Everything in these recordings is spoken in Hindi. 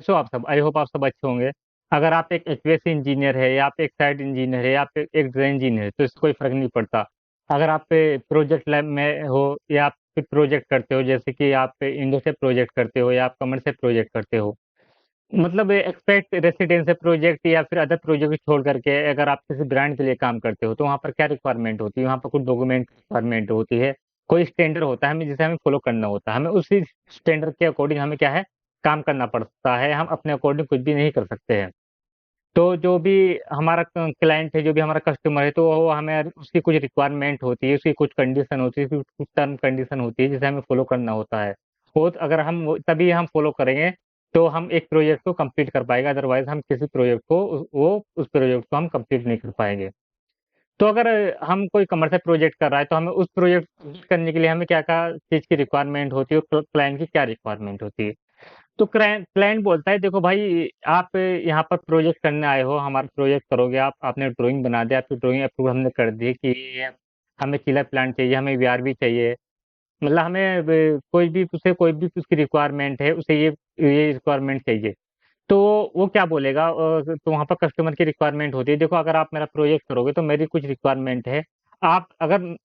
कैसे हो आप सब? आई होप आप सब अच्छे होंगे। अगर आप एक एचवीएसी इंजीनियर है या आप एक साइट इंजीनियर है या आप एक डिजाइन इंजीनियर है तो इससे कोई फर्क नहीं पड़ता। अगर आप प्रोजेक्ट लैब में हो या आप प्रोजेक्ट करते हो, जैसे कि आप इंडस्ट्रियल प्रोजेक्ट करते हो या आप कमर्शियल प्रोजेक्ट करते हो, मतलब एक्सपेक्ट रेसिडेंशियल प्रोजेक्ट या फिर अदर प्रोजेक्ट छोड़ करके अगर आप किसी ब्रांड के लिए काम करते हो तो वहाँ पर क्या रिक्वायरमेंट होती है? वहाँ पर कुछ डॉक्यूमेंट रिक्वायरमेंट होती है, कोई स्टैंडर्ड होता है हमें जिसे हमें फॉलो करना होता है। हमें उसी स्टैंडर्ड के अकॉर्डिंग हमें क्या है, काम करना पड़ता है। हम अपने अकॉर्डिंग कुछ भी नहीं कर सकते हैं। तो जो भी हमारा क्लाइंट है, जो भी हमारा कस्टमर है, तो वो हमें उसकी कुछ रिक्वायरमेंट होती है, उसकी कुछ कंडीशन होती है, कुछ टर्म कंडीशन होती है जिसे हमें फॉलो करना होता है। और अगर तभी हम फॉलो करेंगे तो हम एक प्रोजेक्ट को कंप्लीट कर पाएंगे, अदरवाइज हम किसी प्रोजेक्ट को उस प्रोजेक्ट को हम कंप्लीट नहीं कर पाएंगे। तो अगर हम कोई कमर्शियल प्रोजेक्ट कर रहा है तो हमें उस प्रोजेक्ट कंप्लीट करने के लिए हमें क्या क्या चीज़ की रिक्वायरमेंट होती है और क्लाइंट की क्या रिक्वायरमेंट होती है। तो क्लाइंट बोलता है, देखो भाई, आप यहाँ पर प्रोजेक्ट करने आए हो, हमारा प्रोजेक्ट करोगे आप, आपने ड्राइंग बना दिया, आपकी ड्राइंग अप्रूव हमने कर दी कि ये हमें चिलर प्लांट चाहिए, हमें वीआरबी चाहिए, मतलब हमें कोई भी उसे कोई भी उसकी रिक्वायरमेंट है, उसे ये रिक्वायरमेंट चाहिए। तो वो क्या बोलेगा? तो वहाँ पर कस्टमर की रिक्वायरमेंट होती है, देखो अगर आप मेरा प्रोजेक्ट करोगे तो मेरी कुछ रिक्वायरमेंट है। आप अगर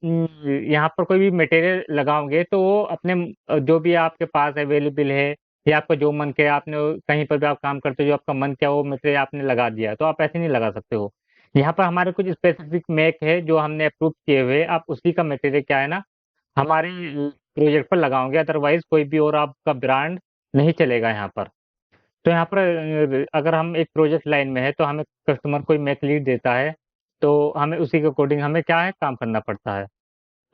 यहाँ पर कोई भी मटेरियल लगाओगे तो वो अपने जो भी आपके पास अवेलेबल है या आपका जो मन किया, आपने कहीं पर भी आप काम करते हो, जो आपका मन किया वो मटेरियल आपने लगा दिया, तो आप ऐसे नहीं लगा सकते हो। यहाँ पर हमारे कुछ स्पेसिफिक मेक है जो हमने अप्रूव किए हुए, आप उसी का मटेरियल क्या है ना, हमारे प्रोजेक्ट पर लगाओगे, अदरवाइज कोई भी और आपका ब्रांड नहीं चलेगा यहाँ पर। तो यहाँ पर अगर हम एक प्रोजेक्ट लाइन में है तो हमें कस्टमर कोई मैक लीड देता है, तो हमें उसी के अकॉर्डिंग हमें क्या है, काम करना पड़ता है।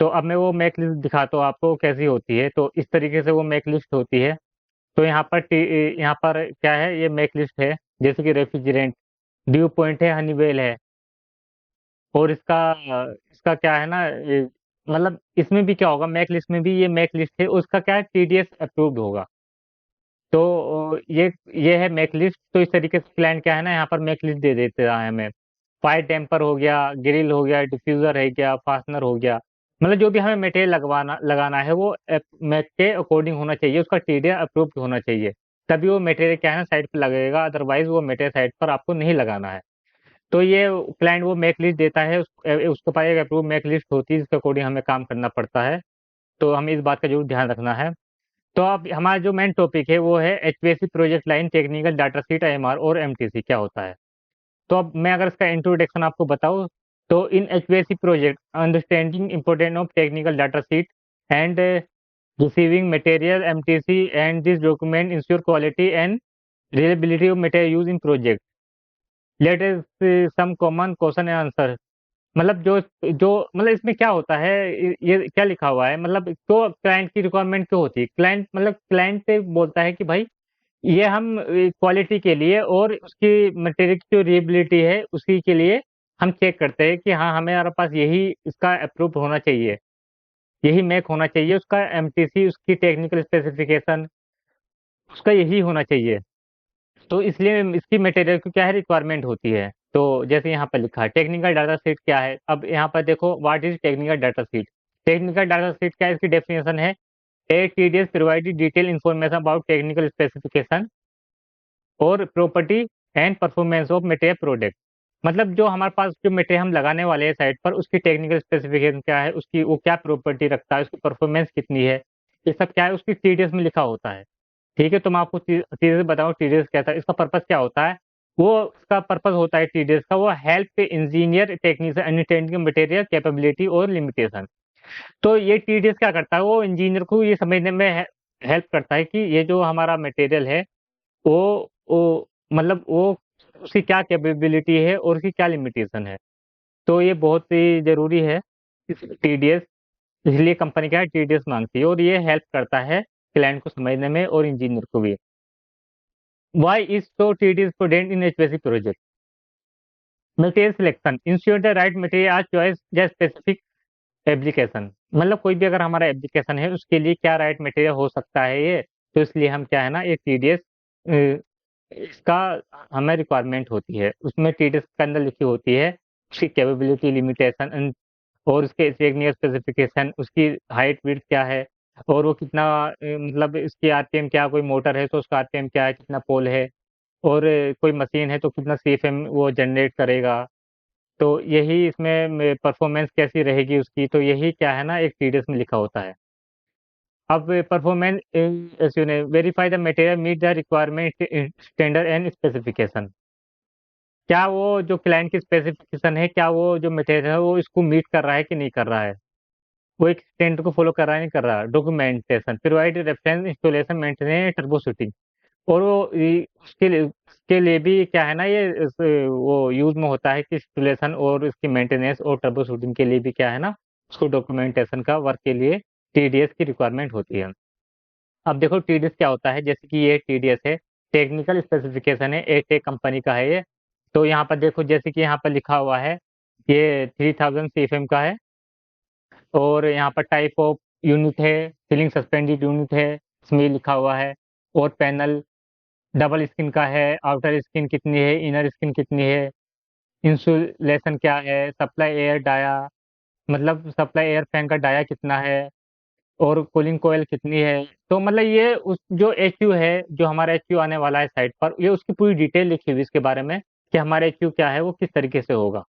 तो अब मैं वो मैक लिस्ट दिखाता हूँ आपको कैसी होती है। तो इस तरीके से वो मैक लिस्ट होती है। तो यहाँ पर क्या है, ये मैक लिस्ट है, जैसे कि रेफ्रिजरेंट, ड्यू पॉइंट है, हनीवेल है। और इसका क्या है ना, मतलब इसमें भी क्या होगा, मैक लिस्ट में भी ये मैक लिस्ट है, उसका क्या है, टीडीएस अप्रूव्ड होगा। तो ये है मैक लिस्ट। तो इस तरीके से क्लाइंट क्या है ना, यहाँ पर मैक लिस्ट दे देता है हमें। फायर टेम्पर हो गया, ग्रिल हो गया, डिफ्यूजर है गया, फास्टनर हो गया, मतलब जो भी हमें मटेरियल लगाना है वो मैक के अकॉर्डिंग होना चाहिए, उसका टीडीएस अप्रूव्ड होना चाहिए, तभी वो मटेरियल क्या है ना साइट पर लगेगा, अदरवाइज वो मटेरियल साइट पर आपको नहीं लगाना है। तो ये क्लाइंट वो मैक लिस्ट देता है, उसके पास एक अप्रूव मैक लिस्ट होती है जिसके अकॉर्डिंग हमें काम करना पड़ता है। तो हमें इस बात का जरूर ध्यान रखना है। तो अब हमारा जो मेन टॉपिक है वो है HVAC project line technical data sheet, IMR और एमटीसी क्या होता है। तो अब मैं अगर इसका इंट्रोडक्शन आपको बताऊं, तो in HVAC project understanding important of technical data sheet and receiving material MTC and this document ensure quality and reliability of material use in project. Let is some common question and answer. मतलब जो जो मतलब इसमें क्या होता है, ये क्या लिखा हुआ है, मतलब तो क्लाइंट की रिक्वायरमेंट क्यों होती है? क्लाइंट मतलब क्लाइंट से बोलता है कि भाई ये हम क्वालिटी के लिए और उसकी मटेरियल की जो रिएबिलिटी है उसी के लिए हम चेक करते हैं कि हाँ, हमारे पास यही इसका अप्रूव होना चाहिए, यही मैक होना चाहिए, उसका एमटीसी, उसकी टेक्निकल स्पेसिफिकेशन, उसका यही होना चाहिए। तो इसलिए इसकी मटेरियल की क्या है, रिक्वायरमेंट होती है। तो जैसे यहाँ पर लिखा है टेक्निकल डाटा शीट क्या है, अब यहाँ पर देखो what is technical data sheet. Technical data sheet क्या है, इसकी डेफिनेशन है, a TDS provide detail information about technical specification और property and performance of material product. मतलब जो हमारे पास जो मटेरियल हम लगाने वाले हैं साइट पर, उसकी टेक्निकल स्पेसिफिकेशन क्या है, उसकी वो क्या प्रॉपर्टी रखता है, उसकी परफॉर्मेंस कितनी है, ये सब क्या है उसकी टीडीएस में लिखा होता है। ठीक है, तो मैं आपको टीडीएस बताऊँ, टीडीएस क्या था, इसका पर्पस क्या होता है। वो इसका पर्पस होता है टीडीएस का, वो help engineer technician understanding material capability और लिमिटेशन। तो ये टीडीएस क्या करता है, वो इंजीनियर को ये समझने में हेल्प करता है कि ये जो हमारा मटेरियल है वो मतलब वो उसकी क्या कैपेबिलिटी है और उसकी क्या लिमिटेशन है। तो ये बहुत ही जरूरी है टीडीएस, इसलिए कंपनी क्या है टीडीएस मांगती है, और ये हेल्प करता है क्लाइंट को समझने में और इंजीनियर को भी। Why is so tedious student in HVAC project? Material selection ensure the right material as choice या specific application। मतलब कोई भी अगर हमारा एप्लीकेशन है उसके लिए क्या राइट मटेरियल हो सकता है ये, तो इसलिए हम क्या है ना, ये टीडीएस इसका हमें रिक्वायरमेंट होती है, उसमें टीडीएस के अंदर लिखी होती है उसकी कैपेबिलिटी, लिमिटेशन और उसके टेक्निकल स्पेसिफिकेशन, उसकी हाइट विड्थ क्या है, और वो कितना मतलब इसकी आरपीएम क्या, कोई मोटर है तो उसका आरपीएम क्या है, कितना पोल है, और कोई मशीन है तो कितना सीएफएम वो जनरेट करेगा। तो यही इसमें परफॉर्मेंस कैसी रहेगी उसकी, तो यही क्या है ना एक टीडीएस में लिखा होता है। अब परफॉर्मेंस सुने, verify the material meet the requirement standard and specification. क्या वो जो क्लाइंट की स्पेसिफिकेशन है, क्या वो जो मटेरियल है वो इसको मीट कर रहा है कि नहीं कर रहा है, वो एक स्टैंडर्ड को फॉलो कर रहा है नहीं कर रहा। Documentation, provide reference, installation, maintenance, turbo shooting. और वो उसके लिए भी क्या है ना ये वो यूज में होता है कि इंस्टॉलेशन और इसकी मेंटेनेंस और ट्रबल शूटिंग के लिए भी क्या है ना उसको डॉक्यूमेंटेशन का वर्क के लिए टीडीएस की रिक्वायरमेंट होती है। अब देखो टीडीएस क्या होता है, जैसे कि ये टीडीएस है, टेक्निकल स्पेसिफिकेशन है, एटेक कंपनी का है ये। तो यहाँ पर देखो जैसे कि यहाँ पर लिखा हुआ है, ये 3000 सीएफएम का है। और यहाँ पर टाइप ऑफ यूनिट है, सीलिंग सस्पेंडेड यूनिट है, इसमें लिखा हुआ है। और पैनल डबल स्किन का है, आउटर स्किन कितनी है, इनर स्किन कितनी है, इंसुलेशन क्या है, सप्लाई एयर डाया, मतलब सप्लाई एयर फैन का डाया कितना है, और कूलिंग कोयल कितनी है। तो मतलब ये उस जो एचयू है, जो हमारा एचयू आने वाला है साइट पर, ये उसकी पूरी डिटेल लिखी हुई इसके बारे में कि हमारा एचयू क्या है, वो किस तरीके से होगा।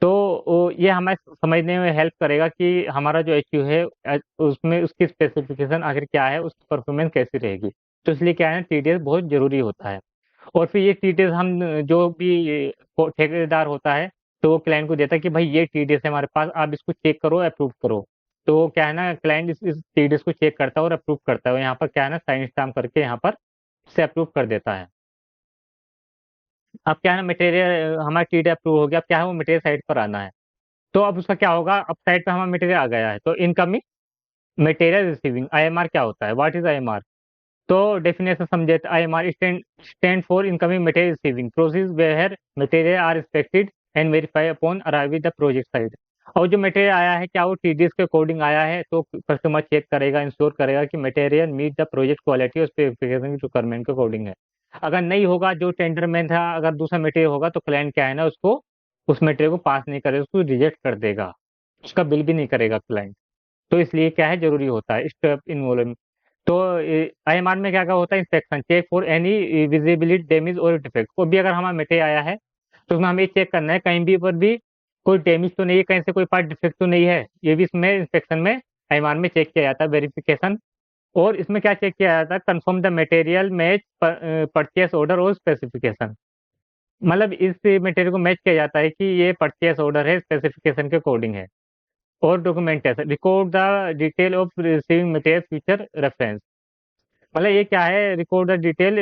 तो ये हमें समझने में हेल्प करेगा कि हमारा जो एचयू है उसमें उसकी स्पेसिफिकेशन आखिर क्या है, उसकी परफॉर्मेंस कैसी रहेगी। तो इसलिए क्या है ना टीडीएस बहुत जरूरी होता है। और फिर ये टीडीएस हम जो भी ठेकेदार होता है तो वो क्लाइंट को देता है कि भाई ये टीडीएस है हमारे पास, आप इसको चेक करो, अप्रूव करो। तो वो क्या है ना क्लाइंट इस टीडीएस को चेक करता है और अप्रूव करता है, यहाँ पर क्या है ना साइन स्टाम्प करके यहाँ पर से अप्रूव कर देता है। अब क्या है ना मटेरियल हमारा टीडीएस अप्रूव हो गया, अब क्या है वो मटेरियल साइट पर आना है। तो अब उसका क्या होगा, अब साइट पे हमारा मटेरियल आ गया है, तो इनकमिंग मटेरियल रिसीविंग, आईएमआर क्या होता है, व्हाट इज आईएमआर। तो डेफिनेशन समझे, IMR stand for incoming material receiving process where material are expected and verify upon arriving the project site. और जो मटेरियल आया है क्या वो टीडीएस के अकॉर्डिंग आया है, तो कस्टमर चेक करेगा, इंश्योर करेगा कि material meet the project quality और स्पेसिफिकेशन की रिक्वायरमेंट के अकॉर्डिंग है। अगर नहीं होगा, जो टेंडर में था, अगर दूसरा मटेरियल होगा तो क्लाइंट क्या है ना उसको उस मटेरियल को पास नहीं करेगा, उसको रिजेक्ट कर देगा, उसका बिल भी नहीं करेगा क्लाइंट। तो इसलिए क्या है जरूरी होता है स्टेप इन्वॉल्व। तो आईएमआर में क्या क्या होता है, inspection, check for any visibility damage और डिफेक्ट। को भी अगर हमारा मटेरियल आया है तो उसमें हमें चेक करना है कहीं भी पर भी कोई डैमेज तो नहीं है, कहीं से कोई पार्ट डिफेक्ट तो नहीं है, ये भी इसमें इंस्पेक्शन में आईएमआर में चेक किया जाता है, वेरिफिकेशन। और इसमें क्या चेक किया जाता है, confirm the material match purchase order और स्पेसिफिकेशन। मतलब इस मटेरियल को मैच किया जाता है कि ये परचेस ऑर्डर है, स्पेसिफिकेशन के अकॉर्डिंग है। और documentation, record the detail of receiving material future reference. मतलब ये क्या है, रिकॉर्ड द डिटेल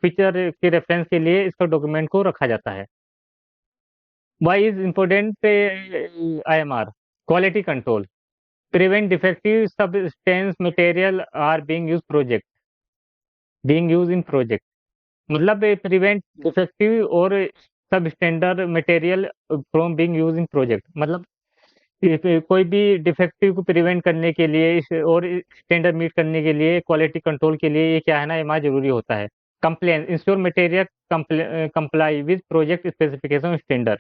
फीचर के रेफरेंस के लिए इसका डॉक्यूमेंट को रखा जाता है। Why is important IMR, quality control, prevent defective substance material are being use in project. मतलब प्रिवेंट डिफेक्टिव और substandard material from being use in project. मतलब कोई भी डिफेक्टिव को प्रिवेंट करने के लिए और स्टैंडर्ड मीट करने के लिए, क्वालिटी कंट्रोल के लिए ये क्या है ना एमआर जरूरी होता है। Complain, ensure material comply with project specification standard.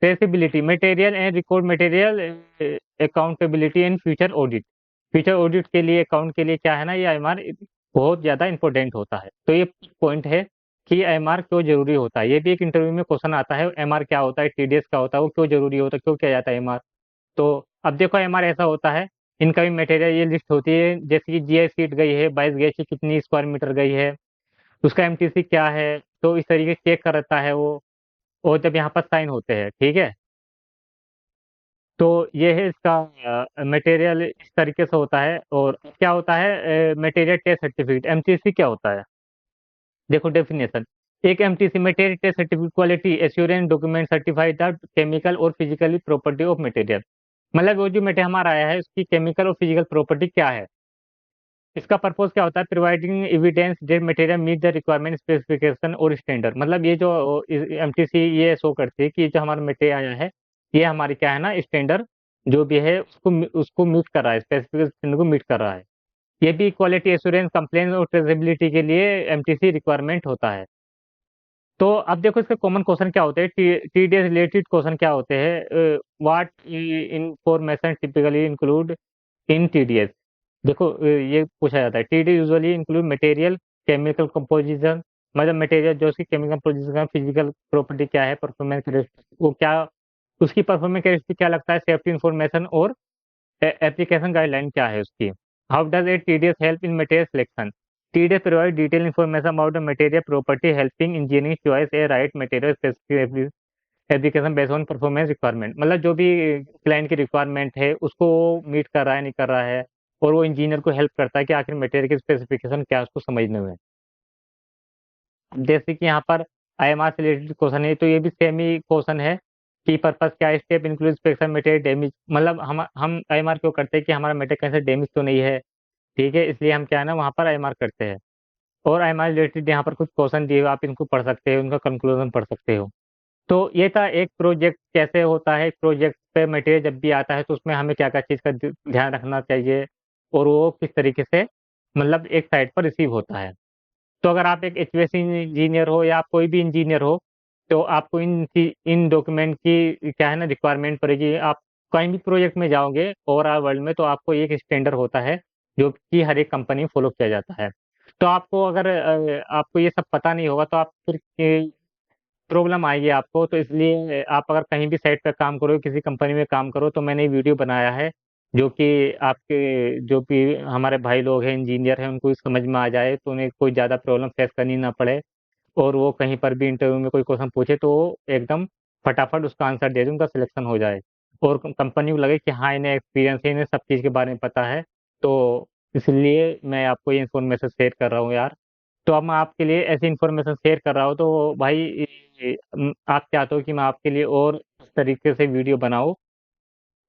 Traceability, material and record material accountability and future audit. Future audit के लिए, अकाउंट के लिए क्या है ना ये आईएमआर बहुत ज़्यादा इंपॉर्टेंट होता है। तो ये पॉइंट है कि एमआर क्यों जरूरी होता है, ये भी एक इंटरव्यू में क्वेश्चन आता है, एमआर क्या होता है, टीडीएस क्या होता है, वो क्यों जरूरी होता है, क्यों किया जाता है एमआर। तो अब देखो एमआर ऐसा होता है, इनकमिंग मटेरियल ये लिस्ट होती है, जैसे कि जीआई सीट गई है 22 गज की, कितनी स्क्वायर मीटर गई है, उसका एमटीसी क्या है, तो इस तरीके से चेक करता है वो। और जब यहाँ पर साइन होते हैं, ठीक है, तो ये है इसका मटेरियल इस तरीके से होता है। और क्या होता है मटेरियल टेस्ट सर्टिफिकेट, एमटीसी क्या होता है। देखो डेफिनेशन, एक MTC material test certificate quality assurance document certified the chemical और फिजिकली प्रॉपर्टी ऑफ मटेरियल। मतलब वो जो मटेरियल हमारा आया है उसकी केमिकल और फिजिकल प्रॉपर्टी क्या है। इसका पर्पज क्या होता है, providing evidence that material meet the requirement specification और स्टैंडर्ड। मतलब ये जो एमटीसी ये शो करती है कि जो हमारा मटेरियल आया है ये हमारी क्या है ना स्टैंडर्ड जो भी है उसको उसको मीट कर रहा है, स्पेसिफिकेशन को मीट कर रहा है। ये भी क्वालिटी एश्योरेंस, कंप्लेंट और ट्रेसेबिलिटी के लिए एमटीसी रिक्वायरमेंट होता है। तो अब देखो इसके कॉमन क्वेश्चन क्या होते हैं, टीडीएस रिलेटेड क्वेश्चन क्या होते हैं, what information typically include in TDS. देखो ये पूछा जाता है, TD usually include material, chemical composition, मतलब मटेरियल जो उसकी केमिकल प्रोसेस का फिजिकल प्रॉपर्टी क्या है, परफॉर्मेंस वो क्या, उसकी परफॉर्मेंस कैरेक्टरिस्टिक क्या लगता है, सेफ्टी इंफॉर्मेशन और एप्लीकेशन गाइडलाइन क्या है उसकी। How does a TDS help in material selection. TDS provide detail information about the material property helping engineering choice A right material specific application based on performance requirement. मतलब जो भी क्लाइंट की रिक्वायरमेंट है उसको मीट कर रहा है नहीं कर रहा है, और वो इंजीनियर को हेल्प करता है कि आखिर मटेरियल की स्पेसिफिकेशन क्या है उसको समझने में। जैसे कि यहाँ पर आईएमआर से रिलेटेड क्वेश्चन है, तो ये भी सेम ही क्वेश्चन है कि पर्पस क्या है, स्टेप इंक्लूड स्पेक्शन मटेरियल डैमेज। मतलब हम आईएमआर क्यों करते हैं कि हमारा मटेरियल कैसे डैमेज तो नहीं है, ठीक है, इसलिए हम क्या है ना वहाँ पर आईएमआर करते हैं। और आईएमआर रिलेटेड यहाँ पर कुछ क्वेश्चन दिए हुए, आप इनको पढ़ सकते हो, उनका कंक्लूजन पढ़ सकते हो। तो ये था एक प्रोजेक्ट कैसे होता है, प्रोजेक्ट पे मटेरियल जब भी आता है तो उसमें हमें क्या क्या चीज़ का ध्यान रखना चाहिए, और वो किस तरीके से मतलब एक साइट पर रिसीव होता है। तो अगर आप एक एचवीएसी इंजीनियर हो या आप कोई भी इंजीनियर हो, तो आपको इन डॉक्यूमेंट की क्या है ना रिक्वायरमेंट पड़ेगी। आप कहीं भी प्रोजेक्ट में जाओगे ओवरऑल वर्ल्ड में, तो आपको एक स्टैंडर्ड होता है जो कि हर एक कंपनी में फॉलो किया जाता है। तो आपको अगर आपको ये सब पता नहीं होगा तो आप फिर प्रॉब्लम आएगी आपको। तो इसलिए आप अगर कहीं भी साइट पर काम करो, किसी कंपनी में काम करो, तो मैंने वीडियो बनाया है जो कि आपके जो भी हमारे भाई लोग हैं इंजीनियर हैं उनको समझ में आ जाए, तो उन्हें कोई ज़्यादा प्रॉब्लम फेस करनी ना पड़े, और वो कहीं पर भी इंटरव्यू में कोई क्वेश्चन पूछे तो वो एकदम फटाफट उसका आंसर दे दे, उनका सिलेक्शन हो जाए, और कंपनी को लगे कि हाँ इन्हें एक्सपीरियंस है, इन्हें सब चीज़ के बारे में पता है। तो इसलिए मैं आपको ये इन्फॉर्मेशन शेयर कर रहा हूँ यार। तो अब मैं आपके लिए ऐसी इन्फॉर्मेशन शेयर कर रहा हूँ, तो भाई आप चाहते हो कि मैं आपके लिए और इस तरीके से वीडियो बनाऊँ,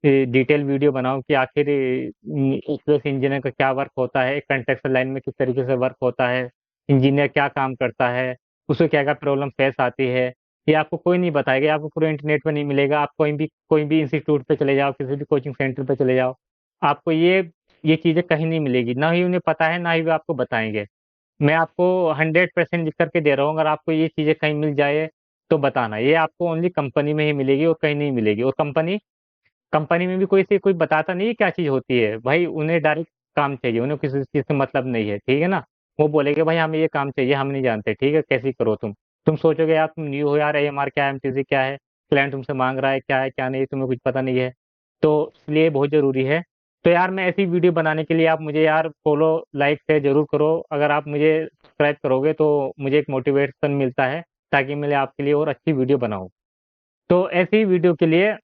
डिटेल वीडियो बनाऊं कि आखिर एक्सप्रेस इंजीनियर का क्या वर्क होता है, कंस्ट्रक्शन लाइन में किस तरीके से वर्क होता है, इंजीनियर क्या काम करता है, उसको क्या क्या प्रॉब्लम फेस आती है। ये आपको कोई नहीं बताएगा, ये आपको पूरे इंटरनेट पर नहीं मिलेगा। आप कोई भी इंस्टीट्यूट पे चले जाओ, किसी भी कोचिंग सेंटर पे चले जाओ, आपको ये चीज़ें कहीं नहीं मिलेगी, ना ही उन्हें पता है, ना ही वे आपको बताएंगे। मैं आपको 100% लिख करके दे रहा हूँ, अगर आपको ये चीज़ें कहीं मिल जाए तो बताना, ये आपको ओनली कंपनी में ही मिलेगी और कहीं नहीं मिलेगी। और कंपनी में भी कोई बताता नहीं है क्या चीज़ होती है भाई, उन्हें डायरेक्ट काम चाहिए, उन्हें किसी चीज़ से मतलब नहीं है, ठीक है ना। वो बोलेंगे भाई हमें ये काम चाहिए, हम नहीं जानते, ठीक है, कैसे करो तुम सोचोगे यार तुम न्यू हो यार, एएमआर क्या है, एमटीसी क्या है, क्लाइंट तुमसे मांग रहा है क्या नहीं, तुम्हें कुछ पता नहीं है। तो इसलिए बहुत ज़रूरी है। तो यार मैं ऐसी वीडियो बनाने के लिए आप मुझे यार फॉलो लाइक शेयर जरूर करो। अगर आप मुझे सब्सक्राइब करोगे तो मुझे एक मोटिवेशन मिलता है, ताकि मैं आपके लिए और अच्छी वीडियो बनाऊँ। तो ऐसी वीडियो के लिए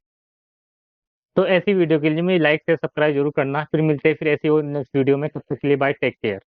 तो ऐसी वीडियो के लिए मुझे लाइक से सब्सक्राइब जरूर करना। फिर मिलते हैं फिर ऐसी और नेक्स्ट वीडियो में, तब तक के लिए बाय, टेक केयर।